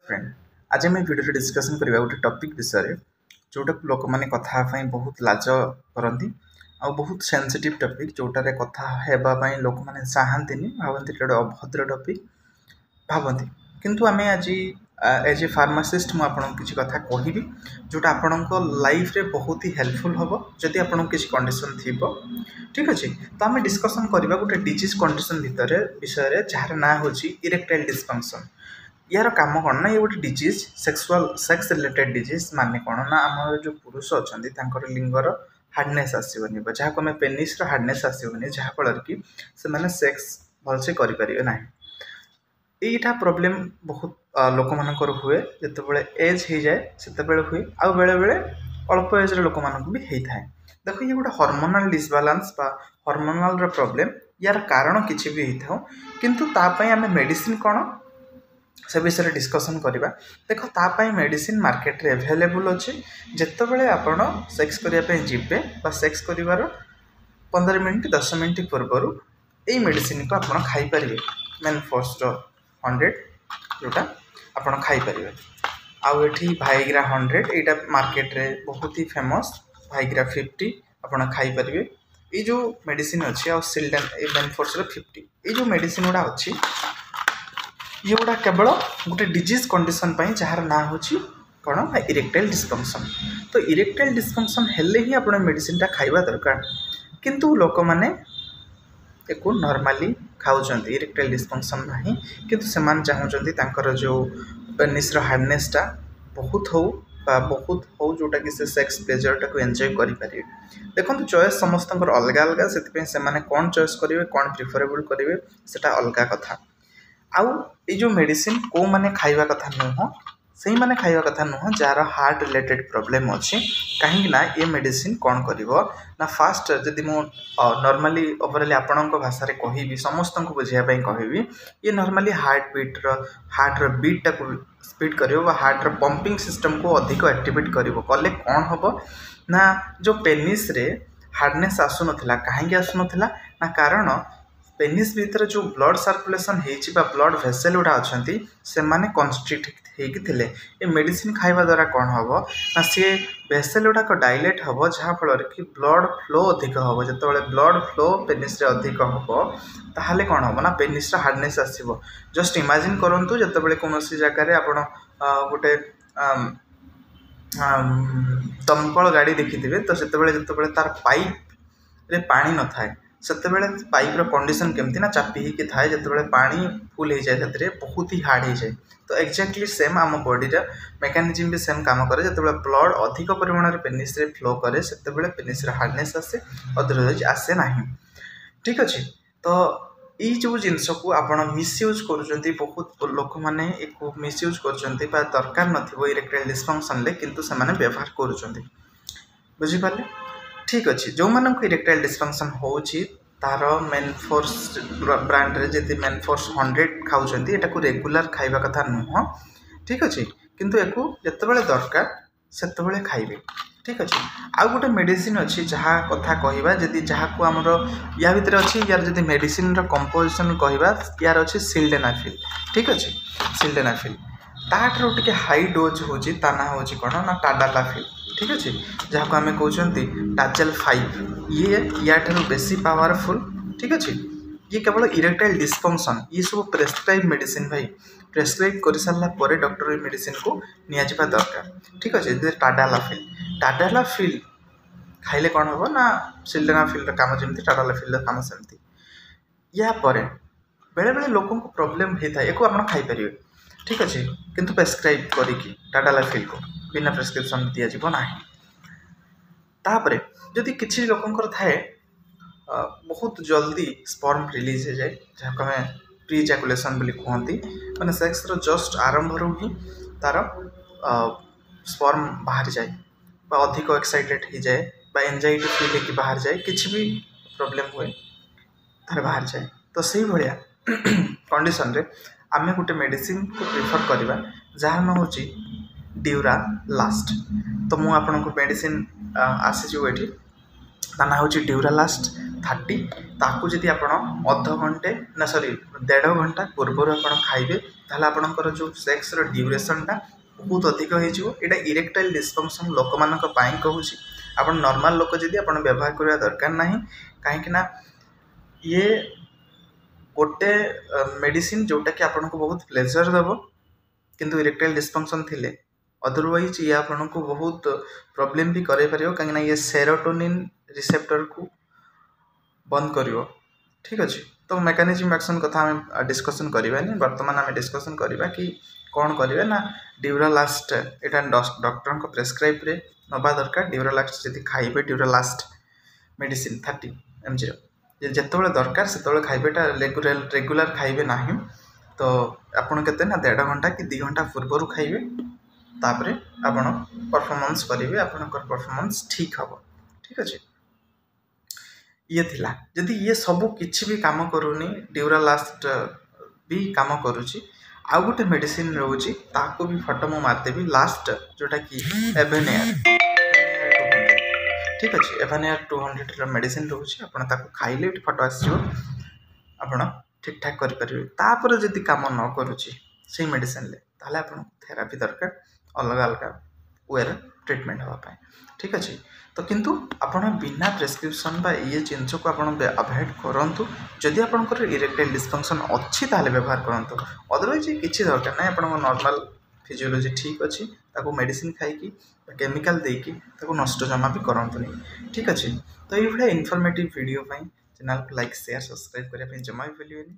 Friend आज आम video discussion करवा गोटे टॉपिक विषय जोटा लोक मैंने कथा बहुत लाज करती आ बहुत सेंसिटिव टॉपिक जोटार कथा हेबाई लोक मैंने चाहती भावती गोटे अभद्र टॉपिक भावती किंतु आम आज एज ए फार्मासिस्ट मुझे किसी कथा कहि जोटा आपण लाइफ रे बहुत ही हेल्पफुल हम जदि आपन किसी कंडीशन थी ठीक अच्छे तो आम डिस्कसन करवा गोटे डिजीज कंडीशन भितर विषय जार ना हूँ इरेक्टाइल डिस्फंक्शन यार काम कौन ना ये गोटे डिजीज सेक्स रिलेटेड डिजीज माने कौन ना आम जो पुरुष अच्छा लिंगर हार्डनेस आसबनी जहाँ को पेनिस हार्डनेस आसबनी जहाँफल कि से सेक्स भलसे करें ना यहीटा प्रोब्लेम बहुत लोक मानकर हुए जिते एज हो जाए से हुए आ बेले बेले अल्प एज लोक मानक भी होता है। देखो ये गोटे हार्मोनाल डिसबालांस बा हार्मोनाल प्रॉब्लम यार कारण किसी भी होता हो किंतु तापाई आम मेडिसिन कौन से विषय डिस्कसन करवा। देख तापाई मेडिसिन मार्केट रे अवेलेबल अच्छे जितेबाला आपण सेक्स करने जीवे सेक्स कर 15 मिनट 10 मिनट पूर्वर यही मेडिसिन को आप खाईपर मेन फोर्स 100 जोटा आप खाईपर आउ ये भाइग्रा 100 यहाँ मार्केट रे बहुत ही फेमस भाइग्रा 50 आप खाईपर ये जो मेडिसिन अच्छी आ सिल्डेन मेन फोर्स 50 ये जो मेडिसिन गुड़ा अच्छी ये गुड़ा केवल गोटे डिजीज कंडीशन जार ना हूँ कौन इरेक्टाइल डिस्फंक्शन। तो इरेक्टाइल डिस्फंक्शन हेले ही आप मेडिसिन खाइबा दरकार किंतु लोक मैंने एक नॉर्मली खाऊं इरेक्टाइल डिस्फंक्शन ना किंतु से चाहूँ जो पेनिस हार्डनेसटा बहुत हो जोटा कि से सेक्स प्लेजर टाक एंजॉय करें। देखो चॉइस समस्त अलग अलग से कौन चॉइस करेंगे कौन प्रिफरेबल करेंगे सेटा अलग कथा आउ ये जो मेडिसिन को माने खाइबा कथा नुह से माने खाइबा कथा नुह जार हार्ट रिलेटेड प्रॉब्लम अच्छी कहीं ना ये मेडिसिन कौन करिवो ना फास्ट जदि मु नॉर्मली ओवरऑल आपण भाषा रे कहिबी समस्त को बुझाइबा कहिबी ये नॉर्मली हार्ट रो बीट टाक स्पीड करिवो हार्ट रो पंपिंग सिस्टम को अधिक एक्टिवेट करिवो कले कौन हबो ना जो पेनिस रे हार्डनेस आसु नथिला काहेकि आसु नथिला ना कारण पेनिस भीतर जो ब्लड सर्कुलेशन हो ब्लड भेसेल गुड़ा अच्छा से माने कन्स्ट्रिक्ट होते ये मेडिसिन खाइबा द्वारा कौन हम ना सी भेसेल गुड़ाक डायलेट हम जहाँफल कि ब्लड फ्लो अधिक हम जो ब्लड फ्लो पेनिस अधिक हम ताहले कौन हम ना पेनिस हार्डनेस आसो। जस्ट इमेजिन करूँ जो कौन जगह आप गोटे दमकल गाड़ी देखिथे तो जो तार पाइप रे पानी न थाए सेते पाइपर कंडीशन केमती ना चापी ही थाए जो पानी फुल हो जाए से बहुत ही हार्ड हो जाए। तो एक्जाक्टली सेम आम बॉडी मेकानिजम भी सेम काम करे जो ब्लड अधिक परिमाण पेनिस रे फ्लो करे से पेनिस हार्डनेस आसे अदरवाइज आसे ना ठीक अच्छे। तो ये जो जिनस को आप मिसयूज कर बहुत लोक मैंने मिसयूज कर दरकार नथिबो इरेक्टाइल डिस्फंक्शन ले किंतु से माने व्यवहार करुँच बुझिपारे ठीक अच्छे। जो मानक इरेक्टाइल डिस्फंक्शन होची तार मेन फोर्स ब्रांड रे जदि मेन फोर्स 100 खाऊँ यहाँ रेगुलर खाइबा कथा नुह ठीक अच्छे किंतु एको जितेबाला दरकार से खाइबे ठीक अच्छे। आउ गोटे मेडिसिन अच्छी जहाँ कथा कहवा जदि जहाँ को आमर या भितर अच्छी यार जदि मेडिसिन कंपोजिशन कहवा यार अच्छे सिल्डेनाफिल ठीक अच्छे सिल्डेनाफिल ताठू टे हाई डोज हो ना हूँ कौन ना टाडालाफिल ठीक अच्छे जहाँ को आम कहते टाजेल 5 ये या बेसी पावरफुल ठीक अच्छे। ये केवल इरेक्टाइल डिस्फंक्शन ये सब प्रेस्क्राइब मेडिसिन भाई प्रेस्क्राइब कर सारापर डॉक्टर मेडिसिन को नियाजिबा दरकार ठीक अच्छे। टाडालाफिल खाइले कौन हम ना सिल्डेनाफिल काम जमी टाडालाफिल काम सेमती या बेले बेले लोक प्रोब्लेम होता है आप खाईपर ठीक अच्छे किंतु प्रेस्क्राइब करी टाडालाफिल को बिना प्रेस्क्रिप्शन दिज्व ना तापर जदि किसी लोकंर थाए बहुत जल्दी स्पर्म रिलीज हो जाए जहाँ को आम प्री इजैकुलेशन बोली कहती मैंने सेक्स जस्ट आरंभ रू ही तार स्पर्म बाहर जाए अधिक एक्साइटेड हो जाए एंजाइटी फील होकर बाहर जाए किसी भी प्रॉब्लम हुए तार बाहर जाए। तो से भाया कंडीशन रे आम गोटे मेडिसिन को प्रिफर करवा जहाँ न हूँ ड्यूरा लास्ट। तो मुझे आपको मेडिसिन आसी ये ତା ନା ହେଉଛି ଡ୍ୟୁରାଲାଷ୍ଟ 30। ତାକୁ ଯଦି ଆପଣ ଅଧ ଘଣ୍ଟେ ନା ସରି 1.5 ଘଣ୍ଟା ପୂର୍ବରୁ ଆପଣ ଖାଇବେ ତାହେଲେ ଆପଣଙ୍କର ଯେଉଁ ସେକ୍ସର ଡ୍ୟୁରେସନ୍ଟା ବହୁତ ଅଧିକ ହେଇଯିବ। ଏଇଟା ଇରେକ୍ଟାଇଲ୍ ଡିସଫଙ୍କସନ୍ ଲୋକମାନଙ୍କ ପାଇଁ କହୁଛି। ଆପଣ ନର୍ମାଲ ଲୋକ ଯଦି ଆପଣ ବ୍ୟବହାର କରିବା ଦରକାର ନାହିଁ, କାହିଁକି ନା ଇଏ ଗୋଟେ ମେଡ଼ିସିନ୍ ଯେଉଁଟାକି ଆପଣଙ୍କୁ ବହୁତ ପ୍ଲେଜର୍ ଦେବ, କିନ୍ତୁ ଇରେକ୍ଟାଇଲ୍ ଡିସଫଙ୍କସନ୍ ଥିଲେ ଅଦରୱାଇଜ୍ ଇଏ ଆପଣଙ୍କୁ ବହୁତ ପ୍ରୋବ୍ଲେମ୍ ବି କରାଇ ପାରିବ, କାହିଁକିନା ଇଏ ସେରୋଟୋନିନ୍ ରିସେପ୍ଟରକୁ ବନ୍ଦ କରିବ। ଠିକ୍ ଅଛି, ତ ମେକାନିଜିମ୍ ଆକ୍ସନ୍ କଥା ଆମେ ଡିସ୍କସନ୍ କରିବାନି। ବର୍ତ୍ତମାନ ଆମେ ଡିସ୍କସନ୍ କରିବା କି କ'ଣ କରିବେ ନା ଡ୍ୟୁରାଲାଷ୍ଟ ଏଇଟା ଡକ୍ଟରଙ୍କ ପ୍ରେସ୍କ୍ରାଇବ୍ରେ ନେବା ଦରକାର। ଡ୍ୟୁରାଲାଷ୍ଟ ଯଦି ଖାଇବେ ଡ୍ୟୁରାଲାଷ୍ଟ ମେଡ଼ିସିନ୍ 30 mgର ଯେତେବେଳେ ଦରକାର ସେତେବେଳେ ଖାଇବେଟା ରେଗୁଲାର ଖାଇବେ ନାହିଁ। ତ ଆପଣ କେତେ ନା 1.5 ଘଣ୍ଟା କି 2 ଘଣ୍ଟା ପୂର୍ବରୁ ଖାଇବେ, ତାପରେ ଆପଣ ପରଫର୍ମାନ୍ସ କରିବେ, ଆପଣଙ୍କର ପରଫର୍ମାନ୍ସ ଠିକ୍ ହେବ। ଠିକ୍ ଅଛି, ଇଏ ଥିଲା। ଯଦି ଇଏ ସବୁ କିଛି ବି କାମ କରୁନି, ଡ୍ୟୁରାଲାଷ୍ଟ ବି କାମ କରୁଛି, ଆଉ ଗୋଟେ ମେଡ଼ିସିନ୍ ରହୁଛି, ତାକୁ ବି ଫଟୋ ମୁଁ ମାରିଦେବି ଲାଷ୍ଟ, ଯେଉଁଟାକି ଏଭେନିଆର। ଠିକ୍ ଅଛି, ଏଭେନିଆର 200ର ମେଡ଼ିସିନ୍ ରହୁଛି। ଆପଣ ତାକୁ ଖାଇଲେ ଏଠି ଫଟୋ ଆସିଯିବ, ଆପଣ ଠିକ୍ ଠାକ୍ କରିପାରିବେ। ତାପରେ ଯଦି କାମ ନ କରୁଛି ସେଇ ମେଡ଼ିସିନ୍ରେ, ତାହେଲେ ଆପଣଙ୍କୁ ଥେରାପି ଦରକାର, ଅଲଗା ଅଲଗା ୱେରେ ଟ୍ରିଟମେଣ୍ଟ ହେବା ପାଇଁ। ଠିକ୍ ଅଛି, ତ କିନ୍ତୁ ଆପଣ ବିନା ପ୍ରେସ୍କ୍ରିପସନ୍ ବା ଇଏ ଜିନିଷକୁ ଆପଣ ଆଭଏଡ଼୍ କରନ୍ତୁ। ଯଦି ଆପଣଙ୍କର ଇରେକ୍ଟାଇଲ୍ ଡିସଫଙ୍କସନ୍ ଅଛି ତାହେଲେ ବ୍ୟବହାର କରନ୍ତୁ, ଅଦରୱାଇଜ୍ କିଛି ଦରକାର ନାହିଁ। ଆପଣଙ୍କ ନର୍ମାଲ୍ ଫିଜିଓଲୋଜି ଠିକ୍ ଅଛି, ତାକୁ ମେଡ଼ିସିନ୍ ଖାଇକି କେମିକାଲ୍ ଦେଇକି ତାକୁ ନଷ୍ଟ ଜମା ବି କରନ୍ତୁନି। ଠିକ୍ ଅଛି, ତ ଏଇଭଳିଆ ଇନଫର୍ମେଟିଭ୍ ଭିଡ଼ିଓ ପାଇଁ ଚ୍ୟାନେଲ୍କୁ ଲାଇକ୍, ସେୟାର, ସବସ୍କ୍ରାଇବ୍ କରିବା ପାଇଁ ଜମା ବି ଭୁଲିବେନି।